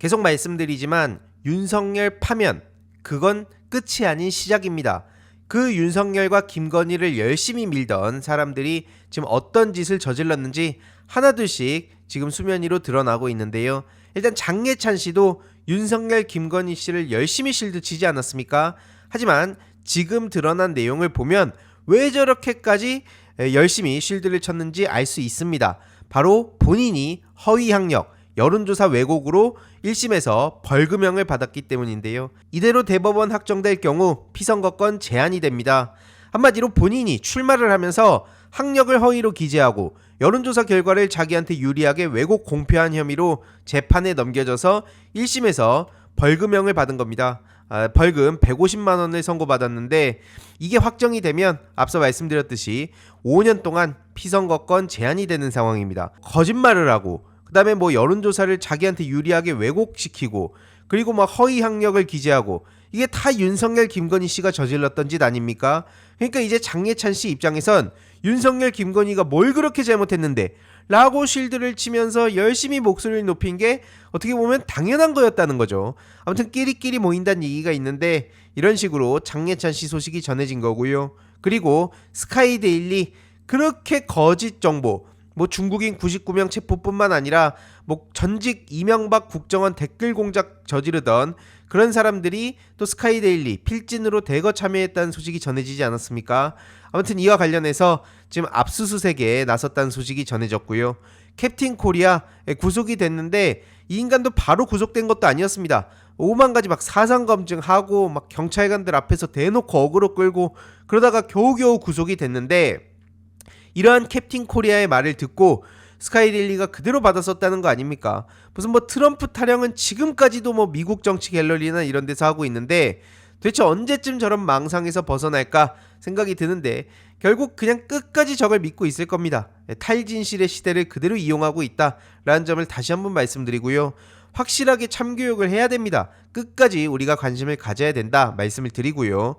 계속 말씀드리지만 윤석열 파면, 그건 끝이 아닌 시작입니다. 그 윤석열과 김건희를 열심히 밀던 사람들이 지금 어떤 짓을 저질렀는지 하나둘씩 지금 수면 위로 드러나고 있는데요. 일단 장례찬 씨도 윤석열, 김건희 씨를 열심히 실드치지 않았습니까? 하지만 지금 드러난 내용을 보면 왜 저렇게까지 열심히 실드를 쳤는지 알 수 있습니다. 바로 본인이 허위 학력, 여론조사 왜곡으로 1심에서 벌금형을 받았기 때문인데요. 이대로 대법원 확정될 경우 피선거권 제한이 됩니다. 한마디로 본인이 출마를 하면서 학력을 허위로 기재하고 여론조사 결과를 자기한테 유리하게 왜곡 공표한 혐의로 재판에 넘겨져서 1심에서 벌금형을 받은 겁니다. 벌금 150만 원을 선고받았는데 이게 확정이 되면 앞서 말씀드렸듯이 5년 동안 피선거권 제한이 되는 상황입니다. 거짓말을 하고 그 다음에 여론조사를 자기한테 유리하게 왜곡시키고 그리고 허위 학력을 기재하고 이게 다 윤석열, 김건희 씨가 저질렀던 짓 아닙니까? 그러니까 이제 장례찬 씨 입장에선 윤석열, 김건희가 뭘 그렇게 잘못했는데 라고 실드를 치면서 열심히 목소리를 높인 게 어떻게 보면 당연한 거였다는 거죠. 아무튼 끼리끼리 모인다는 얘기가 있는데 이런 식으로 장례찬 씨 소식이 전해진 거고요. 그리고 스카이데일리 그렇게 거짓 정보, 중국인 99명 체포뿐만 아니라 전직 이명박 국정원 댓글 공작 저지르던 그런 사람들이 또 스카이데일리 필진으로 대거 참여했다는 소식이 전해지지 않았습니까? 아무튼 이와 관련해서 지금 압수수색에 나섰다는 소식이 전해졌고요. 캡틴 코리아 구속이 됐는데 이 인간도 바로 구속된 것도 아니었습니다. 오만 가지 사상 검증하고 경찰관들 앞에서 대놓고 어그로 끌고 그러다가 겨우겨우 구속이 됐는데 이러한 캡틴 코리아의 말을 듣고 스카이데일리가 그대로 받았었다는 거 아닙니까? 무슨 트럼프 타령은 지금까지도 미국 정치 갤러리나 이런 데서 하고 있는데 도대체 언제쯤 저런 망상에서 벗어날까 생각이 드는데 결국 그냥 끝까지 저걸 믿고 있을 겁니다. 탈진실의 시대를 그대로 이용하고 있다라는 점을 다시 한번 말씀드리고요. 확실하게 참교육을 해야 됩니다. 끝까지 우리가 관심을 가져야 된다 말씀을 드리고요.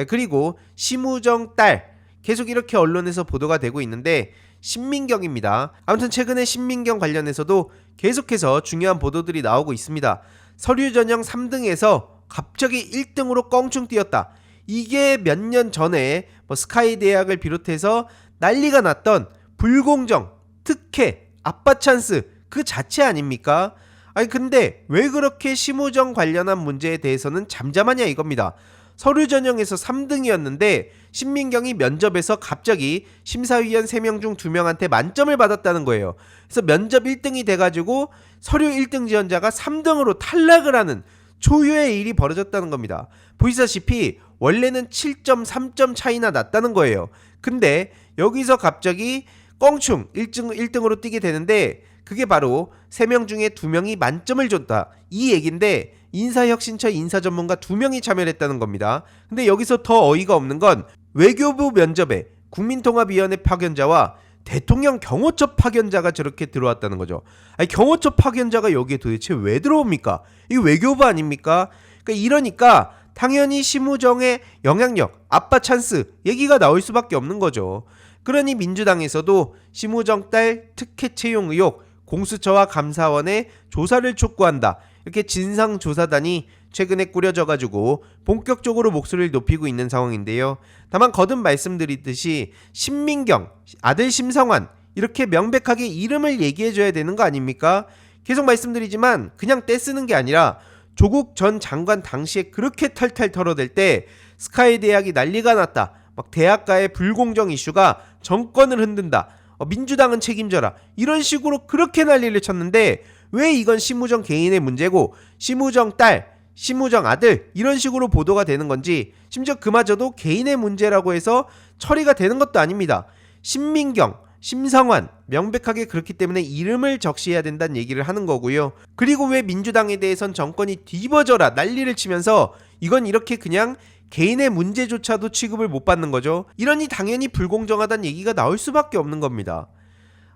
그리고 심우정 딸 계속 이렇게 언론에서 보도가 되고 있는데 신민경입니다. 아무튼 최근에 신민경 관련해서도 계속해서 중요한 보도들이 나오고 있습니다. 서류 전형 3등에서 갑자기 1등으로 껑충 뛰었다. 이게 몇 년 전에 스카이 대학을 비롯해서 난리가 났던 불공정, 특혜, 아빠 찬스 그 자체 아닙니까? 아니 근데 왜 그렇게 심우정 관련한 문제에 대해서는 잠잠하냐 이겁니다. 서류 전형에서 3등이었는데 신민경이 면접에서 갑자기 심사위원 3명 중 2명한테 만점을 받았다는 거예요. 그래서 면접 1등이 돼가지고 서류 1등 지원자가 3등으로 탈락을 하는 초유의 일이 벌어졌다는 겁니다. 보시다시피 원래는 7점, 3점 차이나 났다는 거예요. 근데 여기서 갑자기 껑충 1등으로 뛰게 되는데 그게 바로 3명 중에 2명이 만점을 줬다. 이 얘긴데 인사혁신처 인사전문가 2명이 참여를 했다는 겁니다. 근데 여기서 더 어이가 없는 건 외교부 면접에 국민통합위원회 파견자와 대통령 경호처 파견자가 저렇게 들어왔다는 거죠. 아니 경호처 파견자가 여기에 도대체 왜 들어옵니까? 이거 외교부 아닙니까? 이러니까 당연히 심우정의 영향력, 아빠 찬스 얘기가 나올 수밖에 없는 거죠. 그러니 민주당에서도 심우정 딸 특혜 채용 의혹 공수처와 감사원의 조사를 촉구한다. 이렇게 진상조사단이 최근에 꾸려져가지고 본격적으로 목소리를 높이고 있는 상황인데요. 다만 거듭 말씀드리듯이 신민경, 아들 심성환 이렇게 명백하게 이름을 얘기해줘야 되는 거 아닙니까? 계속 말씀드리지만 그냥 떼쓰는 게 아니라 조국 전 장관 당시에 그렇게 탈탈 털어댈 때 스카이 대학이 난리가 났다. 대학가의 불공정 이슈가 정권을 흔든다. 민주당은 책임져라. 이런 식으로 그렇게 난리를 쳤는데 왜 이건 심우정 개인의 문제고 심우정 딸, 심우정 아들 이런 식으로 보도가 되는 건지 심지어 그마저도 개인의 문제라고 해서 처리가 되는 것도 아닙니다. 신민경, 심성환 명백하게 그렇기 때문에 이름을 적시해야 된다는 얘기를 하는 거고요. 그리고 왜 민주당에 대해선 정권이 뒤집어져라 난리를 치면서 이건 이렇게 그냥 개인의 문제조차도 취급을 못 받는 거죠. 이러니 당연히 불공정하다는 얘기가 나올 수밖에 없는 겁니다.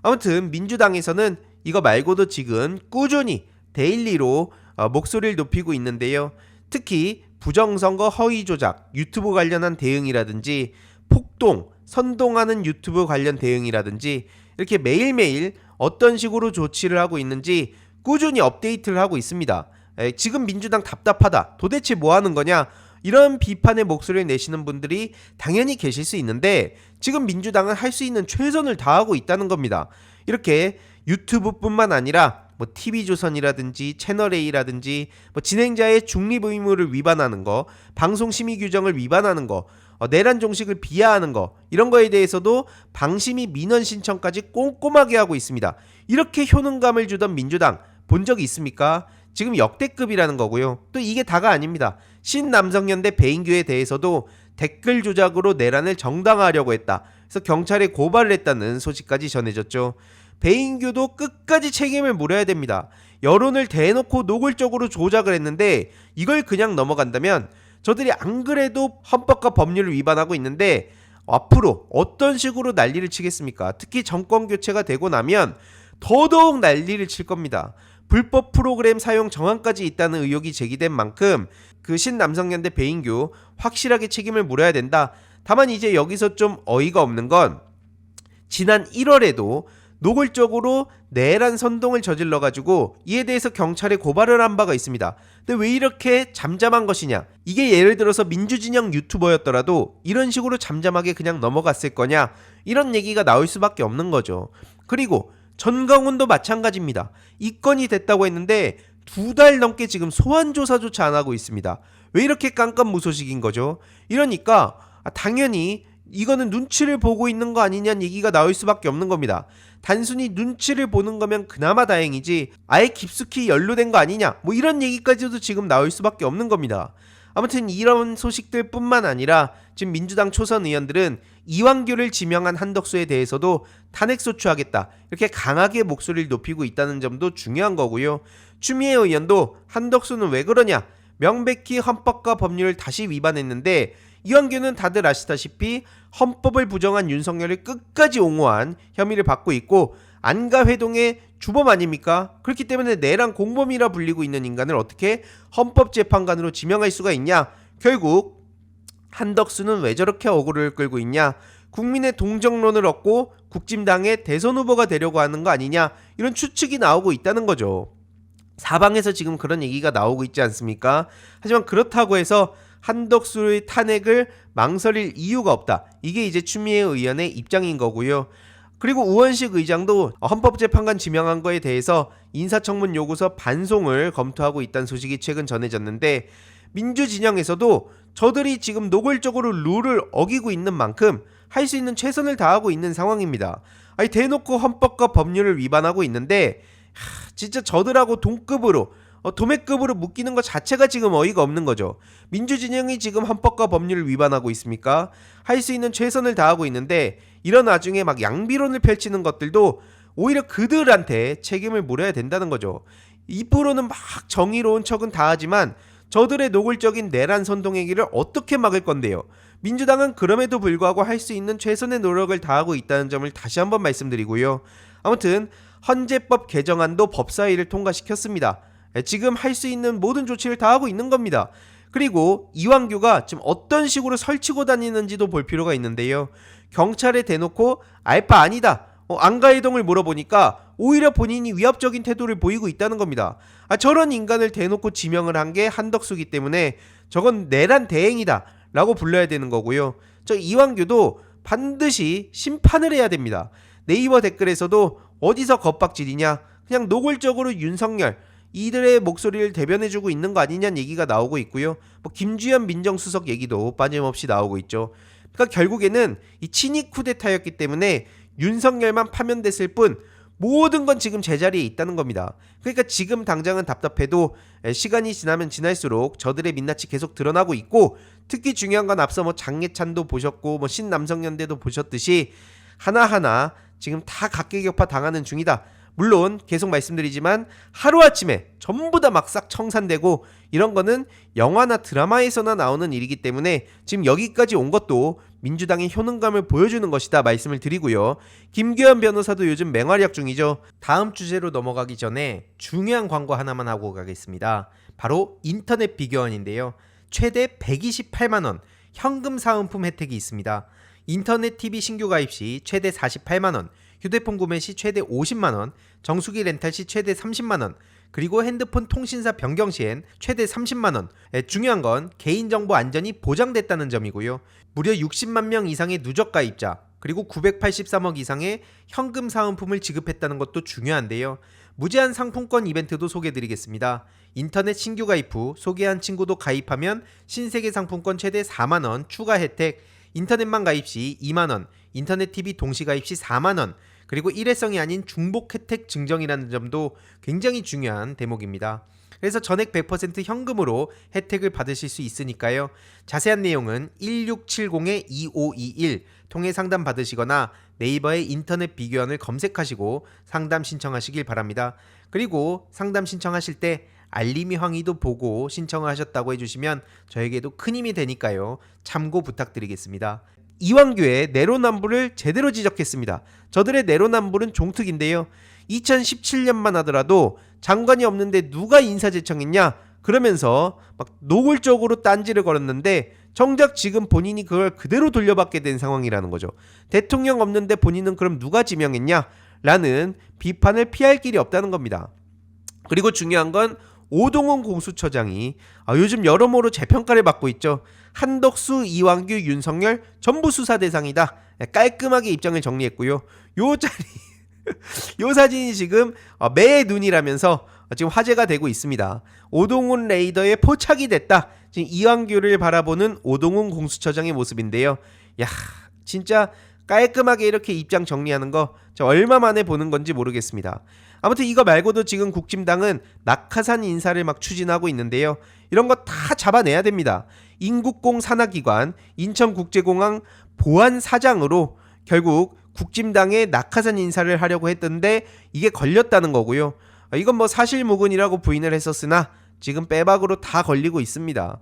아무튼 민주당에서는 이거 말고도 지금 꾸준히 데일리로 목소리를 높이고 있는데요. 특히 부정선거 허위 조작, 유튜브 관련한 대응이라든지 폭동, 선동하는 유튜브 관련 대응이라든지 이렇게 매일매일 어떤 식으로 조치를 하고 있는지 꾸준히 업데이트를 하고 있습니다. 지금 민주당 답답하다. 도대체 뭐 하는 거냐? 이런 비판의 목소리를 내시는 분들이 당연히 계실 수 있는데 지금 민주당은 할 수 있는 최선을 다하고 있다는 겁니다. 이렇게 유튜브뿐만 아니라 뭐 TV조선이라든지 채널A라든지 뭐 진행자의 중립 의무를 위반하는 거, 방송심의 규정을 위반하는 거, 내란 종식을 비하하는 거 이런 거에 대해서도 방심위 민원 신청까지 꼼꼼하게 하고 있습니다. 이렇게 효능감을 주던 민주당 본 적이 있습니까? 지금 역대급이라는 거고요. 또 이게 다가 아닙니다. 신남성연대 배인규에 대해서도 댓글 조작으로 내란을 정당화하려고 했다. 그래서 경찰에 고발을 했다는 소식까지 전해졌죠. 배인규도 끝까지 책임을 물어야 됩니다. 여론을 대놓고 노골적으로 조작을 했는데 이걸 그냥 넘어간다면 저들이 안 그래도 헌법과 법률을 위반하고 있는데 앞으로 어떤 식으로 난리를 치겠습니까? 특히 정권 교체가 되고 나면 더더욱 난리를 칠 겁니다. 불법 프로그램 사용 정황까지 있다는 의혹이 제기된 만큼 그 신남성연대 배인규 확실하게 책임을 물어야 된다. 다만 이제 여기서 좀 어이가 없는 건 지난 1월에도 노골적으로 내란 선동을 저질러가지고 이에 대해서 경찰에 고발을 한 바가 있습니다. 근데 왜 이렇게 잠잠한 것이냐? 이게 예를 들어서 민주진영 유튜버였더라도 이런 식으로 잠잠하게 그냥 넘어갔을 거냐? 이런 얘기가 나올 수밖에 없는 거죠. 그리고 전광훈도 마찬가지입니다. 입건이 됐다고 했는데 2달 넘게 지금 소환조사조차 안 하고 있습니다. 왜 이렇게 깜깜무소식인 거죠? 이러니까 당연히 이거는 눈치를 보고 있는 거 아니냐는 얘기가 나올 수밖에 없는 겁니다. 단순히 눈치를 보는 거면 그나마 다행이지 아예 깊숙이 연루된 거 아니냐 뭐 이런 얘기까지도 지금 나올 수밖에 없는 겁니다. 아무튼 이런 소식들 뿐만 아니라 지금 민주당 초선 의원들은 이완규를 지명한 한덕수에 대해서도 탄핵소추하겠다 이렇게 강하게 목소리를 높이고 있다는 점도 중요한 거고요. 추미애 의원도 한덕수는 왜 그러냐, 명백히 헌법과 법률을 다시 위반했는데 이완규는 다들 아시다시피 헌법을 부정한 윤석열을 끝까지 옹호한 혐의를 받고 있고 안가회동의 주범 아닙니까? 그렇기 때문에 내란 공범이라 불리고 있는 인간을 어떻게 헌법재판관으로 지명할 수가 있냐? 결국 한덕수는 왜 저렇게 어그로를 끌고 있냐? 국민의 동정론을 얻고 국진당의 대선 후보가 되려고 하는 거 아니냐? 이런 추측이 나오고 있다는 거죠. 사방에서 지금 그런 얘기가 나오고 있지 않습니까? 하지만 그렇다고 해서 한덕수의 탄핵을 망설일 이유가 없다. 이게 이제 추미애 의원의 입장인 거고요. 그리고 우원식 의장도 헌법재판관 지명한 거에 대해서 인사청문 요구서 반송을 검토하고 있다는 소식이 최근 전해졌는데 민주진영에서도 저들이 지금 노골적으로 룰을 어기고 있는 만큼 할 수 있는 최선을 다하고 있는 상황입니다. 아니 대놓고 헌법과 법률을 위반하고 있는데 진짜 저들하고 동급으로 도매급으로 묶이는 것 자체가 지금 어이가 없는 거죠. 민주진영이 지금 헌법과 법률을 위반하고 있습니까? 할 수 있는 최선을 다하고 있는데 이런 와중에 막 양비론을 펼치는 것들도 오히려 그들한테 책임을 물어야 된다는 거죠. 입으로는 막 정의로운 척은 다 하지만 저들의 노골적인 내란 선동 행위를 어떻게 막을 건데요. 민주당은 그럼에도 불구하고 할 수 있는 최선의 노력을 다하고 있다는 점을 다시 한번 말씀드리고요. 아무튼 헌재법 개정안도 법사위를 통과시켰습니다. 지금 할 수 있는 모든 조치를 다 하고 있는 겁니다. 그리고 이완규가 지금 어떤 식으로 설치고 다니는지도 볼 필요가 있는데요. 경찰에 대놓고 알바 아니다, 안가해동을 물어보니까 오히려 본인이 위협적인 태도를 보이고 있다는 겁니다. 저런 인간을 대놓고 지명을 한 게 한덕수기 때문에 저건 내란 대행이다 라고 불러야 되는 거고요. 저 이완규도 반드시 심판을 해야 됩니다. 네이버 댓글에서도 어디서 겁박질이냐, 그냥 노골적으로 윤석열 이들의 목소리를 대변해주고 있는 거 아니냐는 얘기가 나오고 있고요. 뭐 김주현 민정수석 얘기도 빠짐없이 나오고 있죠. 그러니까 결국에는 이 친이 쿠데타였기 때문에 윤석열만 파면됐을 뿐 모든 건 지금 제자리에 있다는 겁니다. 그러니까 지금 당장은 답답해도 시간이 지나면 지날수록 저들의 민낯이 계속 드러나고 있고, 특히 중요한 건 앞서 뭐 장례찬도 보셨고 뭐 신남성연대도 보셨듯이 하나하나 지금 다 각계격파 당하는 중이다. 물론 계속 말씀드리지만 하루아침에 전부 다 막 싹 청산되고 이런 거는 영화나 드라마에서나 나오는 일이기 때문에 지금 여기까지 온 것도 민주당의 효능감을 보여주는 것이다 말씀을 드리고요. 김규현 변호사도 요즘 맹활약 중이죠. 다음 주제로 넘어가기 전에 중요한 광고 하나만 하고 가겠습니다. 바로 인터넷 비교원인데요. 최대 128만원 현금 사은품 혜택이 있습니다. 인터넷 TV 신규 가입 시 최대 48만원, 휴대폰 구매 시 최대 50만원, 정수기 렌탈 시 최대 30만원, 그리고 핸드폰 통신사 변경 시엔 최대 30만원. 중요한 건 개인정보 안전이 보장됐다는 점이고요. 무려 60만 명 이상의 누적 가입자, 그리고 983억 이상의 현금 사은품을 지급했다는 것도 중요한데요. 무제한 상품권 이벤트도 소개해드리겠습니다. 인터넷 신규 가입 후 소개한 친구도 가입하면 신세계 상품권 최대 4만원 추가 혜택, 인터넷만 가입 시 2만원, 인터넷 TV 동시 가입 시 4만원, 그리고 일회성이 아닌 중복 혜택 증정이라는 점도 굉장히 중요한 대목입니다. 그래서 전액 100% 현금으로 혜택을 받으실 수 있으니까요. 자세한 내용은 1670-2521 통해 상담 받으시거나 네이버에 인터넷 비교원을 검색하시고 상담 신청하시길 바랍니다. 그리고 상담 신청하실 때 알림이 황의도 보고 신청을 하셨다고 해주시면 저에게도 큰 힘이 되니까요. 참고 부탁드리겠습니다. 이완규의 내로남불을 제대로 지적했습니다. 저들의 내로남불은 종특인데요. 2017년만 하더라도 장관이 없는데 누가 인사제청했냐? 그러면서 막 노골적으로 딴지를 걸었는데 정작 지금 본인이 그걸 그대로 돌려받게 된 상황이라는 거죠. 대통령 없는데 본인은 그럼 누가 지명했냐? 라는 비판을 피할 길이 없다는 겁니다. 그리고 중요한 건 오동훈 공수처장이 요즘 여러모로 재평가를 받고 있죠. 한덕수, 이완규, 윤석열 전부 수사 대상이다. 깔끔하게 입장을 정리했고요. 요 자리 요 사진이 지금 매의 눈이라면서 지금 화제가 되고 있습니다. 오동훈 레이더에 포착이 됐다. 지금 이완규를 바라보는 오동훈 공수처장의 모습인데요. 야, 진짜 깔끔하게 이렇게 입장 정리하는 거 저 얼마 만에 보는 건지 모르겠습니다. 아무튼 이거 말고도 지금 국진당은 낙하산 인사를 막 추진하고 있는데요. 이런 거 다 잡아내야 됩니다. 인국공 산하기관 인천국제공항 보안사장으로 결국 국진당의 낙하산 인사를 하려고 했던데 이게 걸렸다는 거고요. 이건 뭐 사실무근이라고 부인을 했었으나 지금 빼박으로 다 걸리고 있습니다.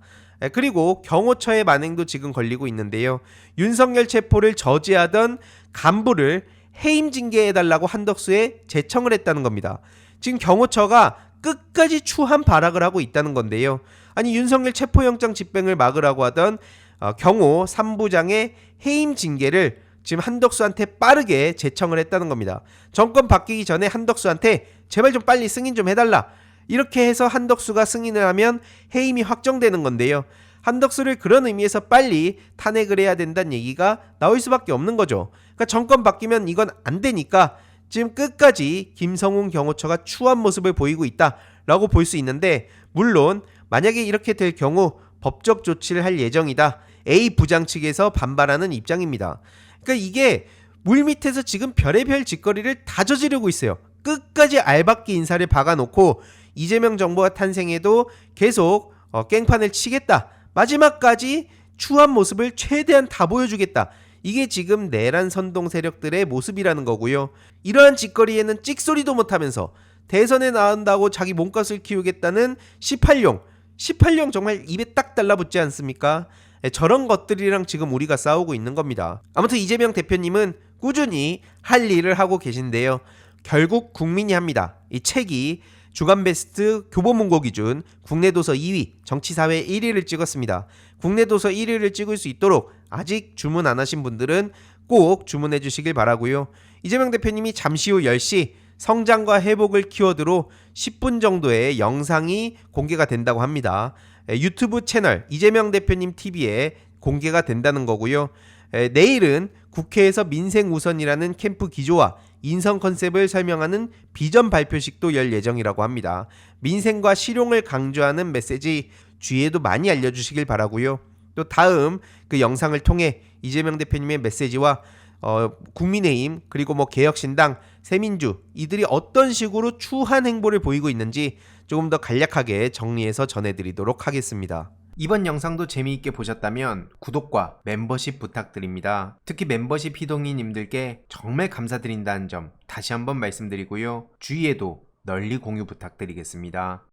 그리고 경호처의 만행도 지금 걸리고 있는데요. 윤석열 체포를 저지하던 간부를 해임 징계해달라고 한덕수에 제청을 했다는 겁니다. 지금 경호처가 끝까지 추한 발악을 하고 있다는 건데요. 아니 윤석열 체포영장 집행을 막으라고 하던 경호 3부장의 해임 징계를 지금 한덕수한테 빠르게 제청을 했다는 겁니다. 정권 바뀌기 전에 한덕수한테 제발 좀 빨리 승인 좀 해달라. 이렇게 해서 한덕수가 승인을 하면 해임이 확정되는 건데요. 한덕수를 그런 의미에서 빨리 탄핵을 해야 된다는 얘기가 나올 수밖에 없는 거죠. 그러니까 정권 바뀌면 이건 안 되니까 지금 끝까지 김성훈 경호처가 추한 모습을 보이고 있다라고 볼 수 있는데, 물론 만약에 이렇게 될 경우 법적 조치를 할 예정이다. A 부장 측에서 반발하는 입장입니다. 그러니까 이게 물밑에서 지금 별의별 짓거리를 다 저지르고 있어요. 끝까지 알박기 인사를 박아놓고 이재명 정부가 탄생해도 계속 깽판을 치겠다. 마지막까지 추한 모습을 최대한 다 보여주겠다. 이게 지금 내란 선동 세력들의 모습이라는 거고요. 이러한 짓거리에는 찍소리도 못하면서 대선에 나온다고 자기 몸값을 키우겠다는 18용 정말 입에 딱 달라붙지 않습니까? 저런 것들이랑 지금 우리가 싸우고 있는 겁니다. 아무튼 이재명 대표님은 꾸준히 할 일을 하고 계신데요. 결국 국민이 합니다. 이 책이 주간베스트 교보문고 기준 국내 도서 2위, 정치사회 1위를 찍었습니다. 국내 도서 1위를 찍을 수 있도록 아직 주문 안 하신 분들은 꼭 주문해 주시길 바라고요. 이재명 대표님이 잠시 후 10시 성장과 회복을 키워드로 10분 정도의 영상이 공개가 된다고 합니다. 유튜브 채널 이재명 대표님 TV에 공개가 된다는 거고요. 내일은 국회에서 민생 우선이라는 캠프 기조와 인성 컨셉을 설명하는 비전 발표식도 열 예정이라고 합니다. 민생과 실용을 강조하는 메시지 주위에도 많이 알려주시길 바라고요. 또 다음 그 영상을 통해 이재명 대표님의 메시지와 국민의힘 그리고 개혁신당, 새민주 이들이 어떤 식으로 추한 행보를 보이고 있는지 조금 더 간략하게 정리해서 전해드리도록 하겠습니다. 이번 영상도 재미있게 보셨다면 구독과 멤버십 부탁드립니다. 특히 멤버십 희동이님들께 정말 감사드린다는 점 다시 한번 말씀드리고요. 주위에도 널리 공유 부탁드리겠습니다.